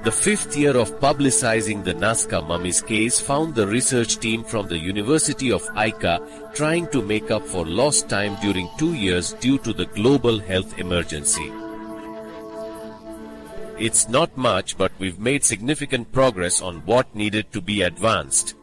The fifth year of publicizing the Nazca mummies case found the research team from the University of Ica trying to make up for lost time during 2 years due to the global health emergency. It's not much, but we've made significant progress on what needed to be advanced.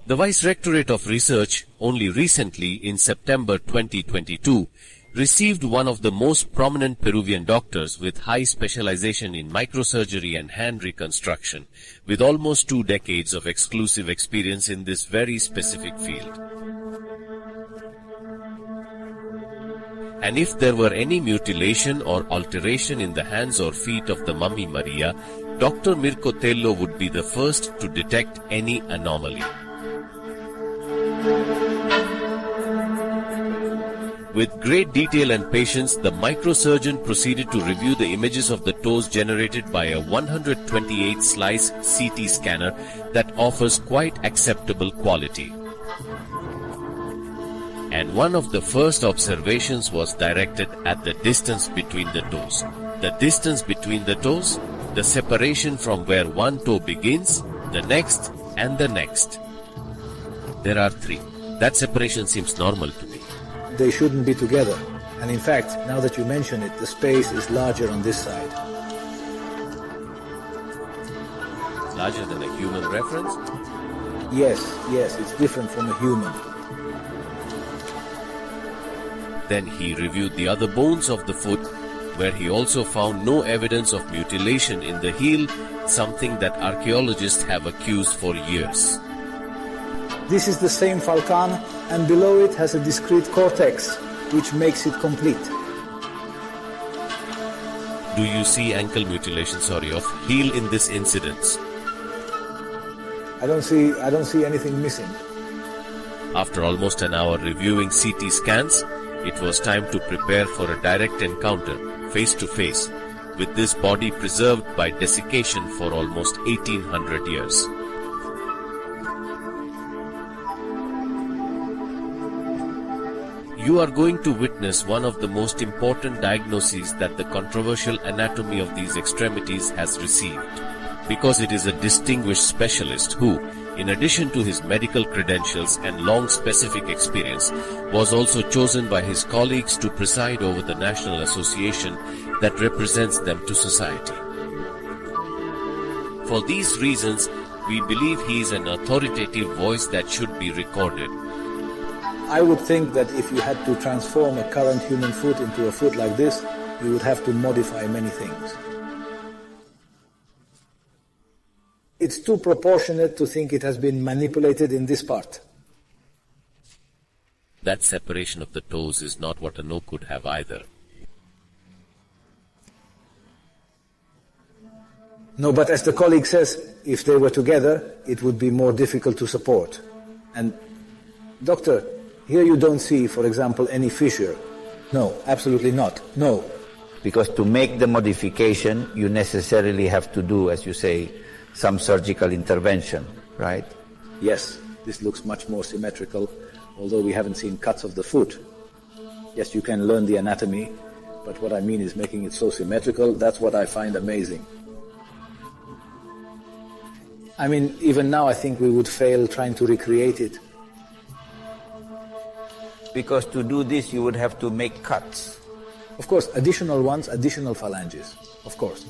The Vice-Rectorate of Research, only recently in September 2022, received one of the most prominent Peruvian doctors with high specialization in microsurgery and hand reconstruction, with almost 2 decades of exclusive experience in this very specific field. And if there were any mutilation or alteration in the hands or feet of the mummy Maria, Dr. Mirko Tello would be the first to detect any anomaly. With great detail and patience, the microsurgeon proceeded to review the images of the toes generated by a 128-slice CT scanner that offers quite acceptable quality. And one of the first observations was directed at the distance between the toes. The distance between the toes, the separation from where one toe begins, the next, and the next. There are 3. That separation seems normal to me. They shouldn't be together. And in fact, now that you mention it, the space is larger on this side. Larger than a human reference? Yes, it's different from a human. Then he reviewed the other bones of the foot, where he also found no evidence of mutilation in the heel, something that archaeologists have accused for years. This is the same falcon, and below it has a discrete cortex, which makes it complete. Do you see ankle mutilation, of heel in this incident? I don't see anything missing. After almost an hour reviewing CT scans, it was time to prepare for a direct encounter, face to face, with this body preserved by desiccation for almost 1800 years. You are going to witness one of the most important diagnoses that the controversial anatomy of these extremities has received, because it is a distinguished specialist who, in addition to his medical credentials and long specific experience, was also chosen by his colleagues to preside over the national association that represents them to society. For these reasons, we believe he is an authoritative voice that should be recorded. I would think that if you had to transform a current human foot into a foot like this, you would have to modify many things. It's too proportionate to think it has been manipulated in this part. That separation of the toes is not what a no could have either. No, but as the colleague says, if they were together, it would be more difficult to support. And, doctor, here you don't see, for example, any fissure. No, absolutely not. No. Because to make the modification, you necessarily have to do, as you say, some surgical intervention, right? Yes, this looks much more symmetrical, although we haven't seen cuts of the foot. Yes, you can learn the anatomy, but what I mean is making it so symmetrical, that's what I find amazing. I mean, even now I think we would fail trying to recreate it. Because to do this you would have to make cuts. Of course, additional ones, additional phalanges, of course.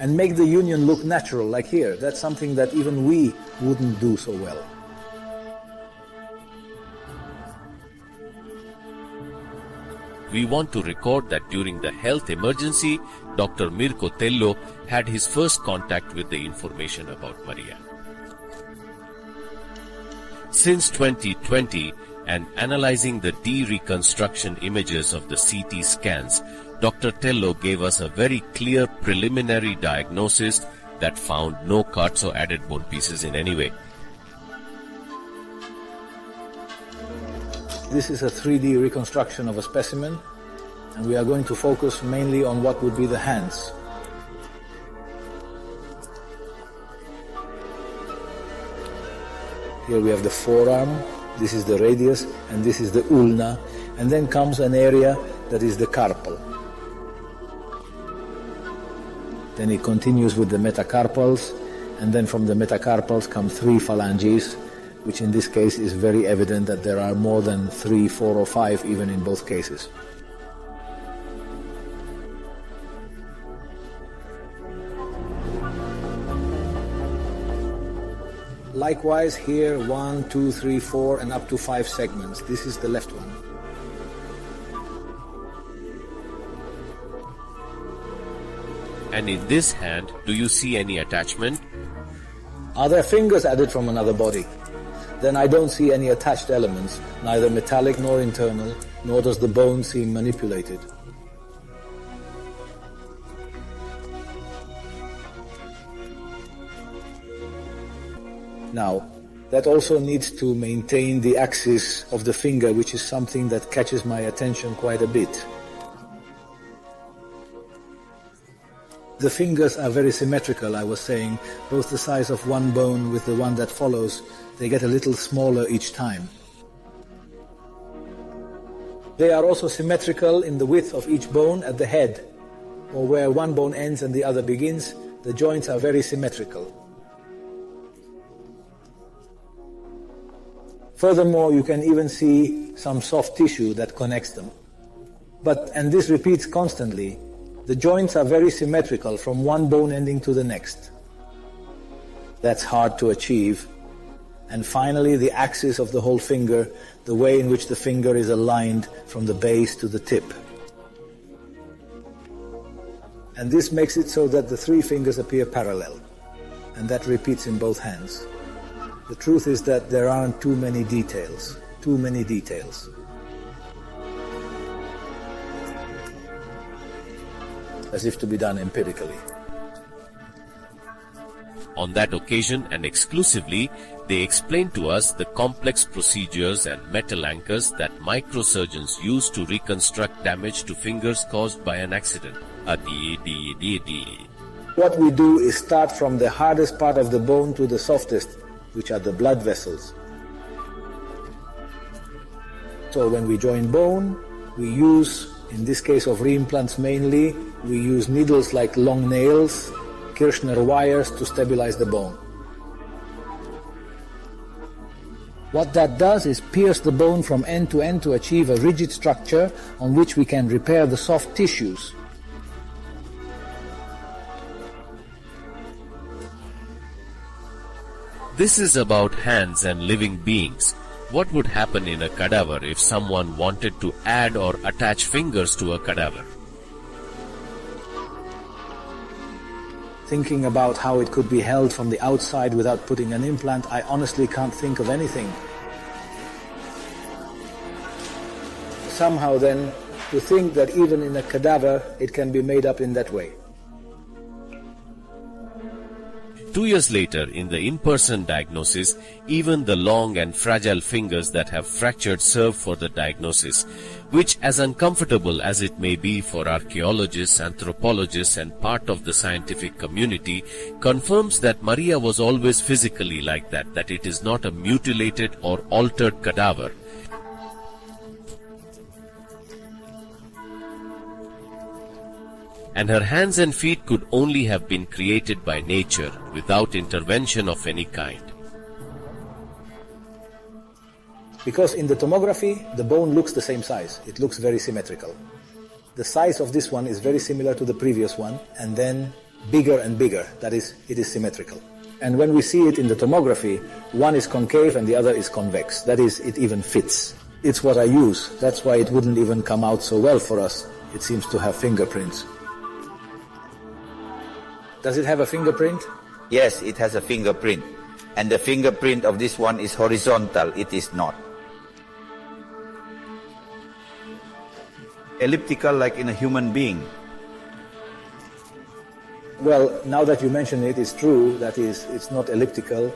And make the union look natural, like here. That's something that even we wouldn't do so well. We want to record that during the health emergency, Dr. Mirko Tello had his first contact with the information about Maria. Since 2020, and analyzing the reconstruction images of the CT scans, Dr. Tello gave us a very clear preliminary diagnosis that found no cuts or added bone pieces in any way. This is a 3D reconstruction of a specimen, and we are going to focus mainly on what would be the hands. Here we have the forearm, this is the radius, and this is the ulna, and then comes an area that is the carpal. then it continues with the metacarpals, and then from the metacarpals come 3 phalanges, which in this case is very evident that there are more than 3, 4 or 5 even in both cases. Likewise here 1, 2, 3, 4 and up to 5 segments. This is the left one. And in this hand, do you see any attachment? Are there fingers added from another body? Then I don't see any attached elements, neither metallic nor internal, nor does the bone seem manipulated. Now, that also needs to maintain the axis of the finger, which is something that catches my attention quite a bit. The fingers are very symmetrical, I was saying, both the size of one bone with the one that follows, they get a little smaller each time. They are also symmetrical in the width of each bone at the head, or where one bone ends and the other begins, the joints are very symmetrical. Furthermore, you can even see some soft tissue that connects them. And this repeats constantly. The joints are very symmetrical from one bone ending to the next. That's hard to achieve. And finally, the axis of the whole finger, the way in which the finger is aligned from the base to the tip. And this makes it so that the 3 fingers appear parallel. And that repeats in both hands. The truth is that there aren't too many details. As if to be done empirically. On that occasion and exclusively, they explained to us the complex procedures and metal anchors that microsurgeons use to reconstruct damage to fingers caused by an accident. What we do is start from the hardest part of the bone to the softest, which are the blood vessels. So when we join bone, we use, in this case of reimplants mainly, we use needles like long nails, Kirschner wires to stabilize the bone. What that does is pierce the bone from end to achieve a rigid structure on which we can repair the soft tissues. This is about hands and living beings. What would happen in a cadaver if someone wanted to add or attach fingers to a cadaver? Thinking about how it could be held from the outside without putting an implant, I honestly can't think of anything. Somehow then, to think that even in a cadaver it can be made up in that way. 2 years later, in the in-person diagnosis, even the long and fragile fingers that have fractured serve for the diagnosis, which, as uncomfortable as it may be for archaeologists, anthropologists and part of the scientific community, confirms that María was always physically like that it is not a mutilated or altered cadaver. And her hands and feet could only have been created by nature without intervention of any kind. Because in the tomography, the bone looks the same size. It looks very symmetrical. The size of this one is very similar to the previous one, and then bigger and bigger. That is, it is symmetrical. And when we see it in the tomography, one is concave and the other is convex. That is, it even fits. It's what I use. That's why it wouldn't even come out so well for us. It seems to have fingerprints. Does it have a fingerprint? Yes, it has a fingerprint. And the fingerprint of this one is horizontal. It is not. Elliptical like in a human being. Well, now that you mention it, it's true. That is, it's not elliptical.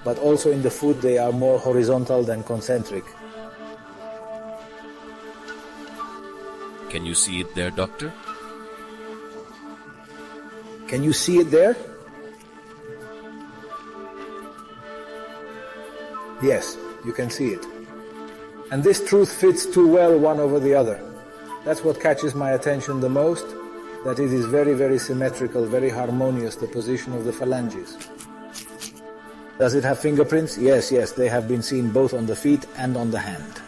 But also in the foot they are more horizontal than concentric. Can you see it there, doctor? Can you see it there? Yes, you can see it. And this truth fits too well one over the other. That's what catches my attention the most, that it is very, very symmetrical, very harmonious, the position of the phalanges. Does it have fingerprints? Yes, they have been seen both on the feet and on the hand.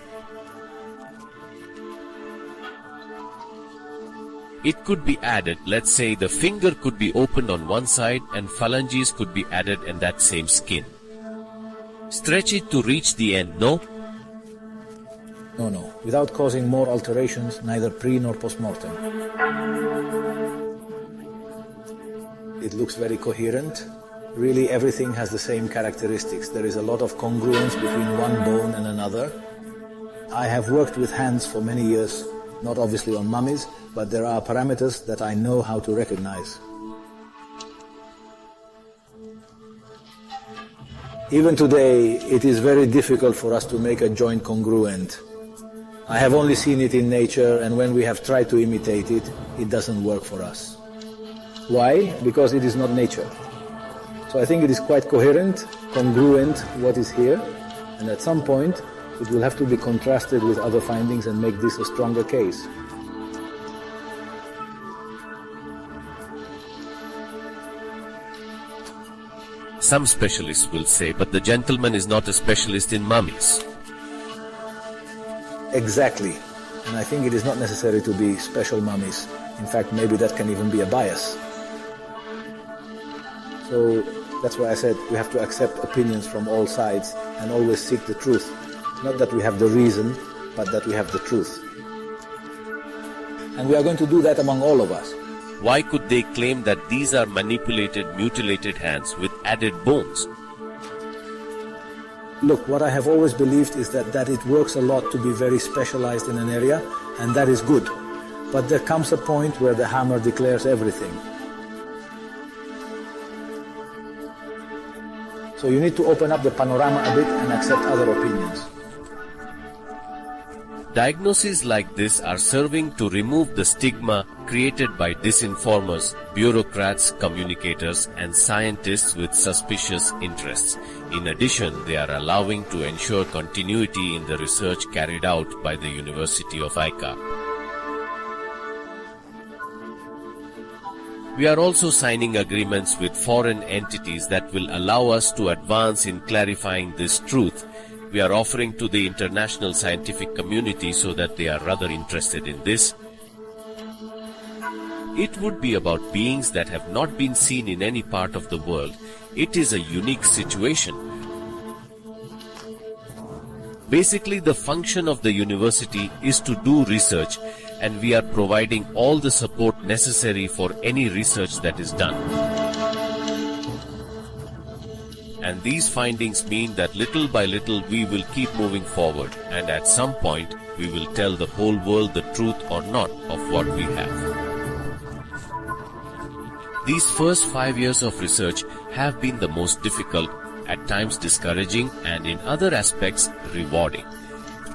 It could be added, let's say the finger could be opened on one side and phalanges could be added in that same skin. Stretch it to reach the end, no? No, without causing more alterations, neither pre nor post-mortem. It looks very coherent. Really, everything has the same characteristics. There is a lot of congruence between one bone and another. I have worked with hands for many years, not obviously on mummies, but there are parameters that I know how to recognize. Even today, it is very difficult for us to make a joint congruent. I have only seen it in nature, and when we have tried to imitate it, it doesn't work for us. Why? Because it is not nature. So I think it is quite coherent, congruent, what is here, and at some point, it will have to be contrasted with other findings and make this a stronger case. Some specialists will say, but the gentleman is not a specialist in mummies. Exactly. And I think it is not necessary to be special mummies. In fact, maybe that can even be a bias. So that's why I said we have to accept opinions from all sides and always seek the truth. Not that we have the reason, but that we have the truth. And we are going to do that among all of us. Why could they claim that these are manipulated, mutilated hands with added bones? Look, what I have always believed is that it works a lot to be very specialized in an area, and that is good. But there comes a point where the hammer declares everything. So you need to open up the panorama a bit and accept other opinions. Diagnoses like this are serving to remove the stigma created by disinformers, bureaucrats, communicators, and scientists with suspicious interests. In addition, they are allowing to ensure continuity in the research carried out by the University of Ica. We are also signing agreements with foreign entities that will allow us to advance in clarifying this truth. We are offering to the international scientific community so that they are rather interested in this. It would be about beings that have not been seen in any part of the world. It is a unique situation. Basically, the function of the university is to do research, and we are providing all the support necessary for any research that is done. And these findings mean that little by little we will keep moving forward, and at some point we will tell the whole world the truth or not of what we have. These first 5 years of research have been the most difficult, at times discouraging, and in other aspects rewarding.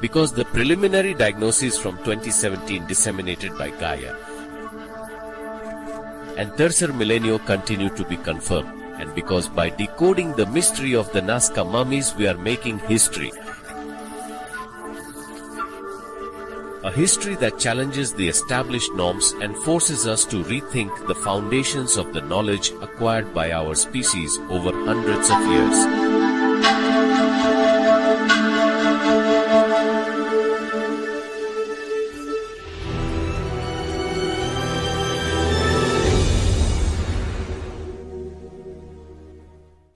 Because the preliminary diagnoses from 2017 disseminated by Gaia and Tercer Milenio continue to be confirmed. And because by decoding the mystery of the Nazca mummies we are making history. A history that challenges the established norms and forces us to rethink the foundations of the knowledge acquired by our species over hundreds of years.